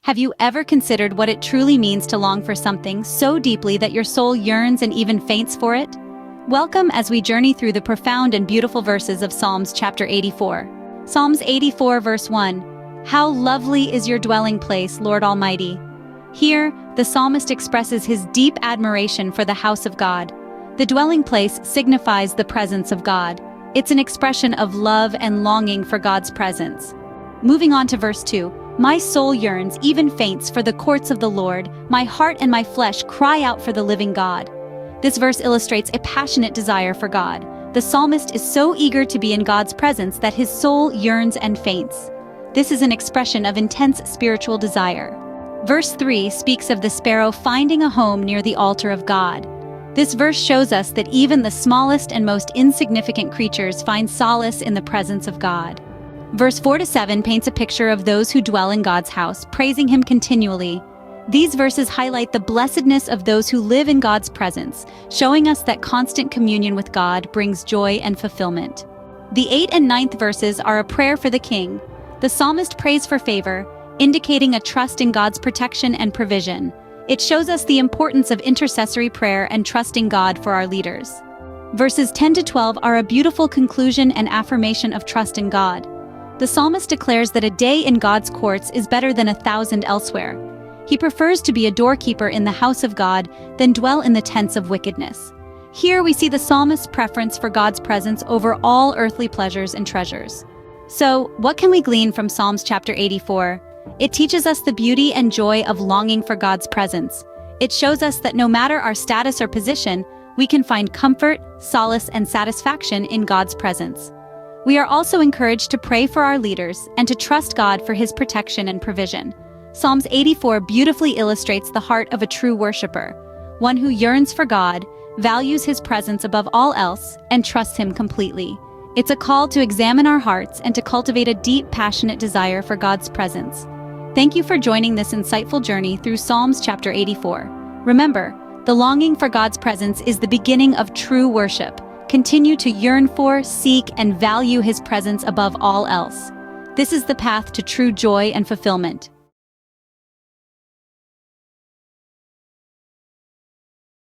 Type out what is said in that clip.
Have you ever considered what it truly means to long for something so deeply that your soul yearns and even faints for it? Welcome as we journey through the profound and beautiful verses of Psalms chapter 84. Psalms 84 verse 1. How lovely is your dwelling place, Lord Almighty. Here, the psalmist expresses his deep admiration for the house of God. The dwelling place signifies the presence of God. It's an expression of love and longing for God's presence. Moving on to verse 2. My soul yearns, even faints, for the courts of the Lord. My heart and my flesh cry out for the living God. This verse illustrates a passionate desire for God. The psalmist is so eager to be in God's presence that his soul yearns and faints. This is an expression of intense spiritual desire. Verse 3 speaks of the sparrow finding a home near the altar of God. This verse shows us that even the smallest and most insignificant creatures find solace in the presence of God. Verse 4-7 paints a picture of those who dwell in God's house, praising Him continually. These verses highlight the blessedness of those who live in God's presence, showing us that constant communion with God brings joy and fulfillment. The 8th and 9th verses are a prayer for the king. The psalmist prays for favor, indicating a trust in God's protection and provision. It shows us the importance of intercessory prayer and trusting God for our leaders. Verses 10-12 are a beautiful conclusion and affirmation of trust in God. The psalmist declares that a day in God's courts is better than 1,000 elsewhere. He prefers to be a doorkeeper in the house of God than dwell in the tents of wickedness. Here we see the psalmist's preference for God's presence over all earthly pleasures and treasures. So, what can we glean from Psalms chapter 84? It teaches us the beauty and joy of longing for God's presence. It shows us that no matter our status or position, we can find comfort, solace, and satisfaction in God's presence. We are also encouraged to pray for our leaders and to trust God for His protection and provision. Psalms 84 beautifully illustrates the heart of a true worshiper, one who yearns for God, values His presence above all else, and trusts Him completely. It's a call to examine our hearts and to cultivate a deep, passionate desire for God's presence. Thank you for joining this insightful journey through Psalms chapter 84. Remember, the longing for God's presence is the beginning of true worship. Continue to yearn for, seek, and value His presence above all else. This is the path to true joy and fulfillment.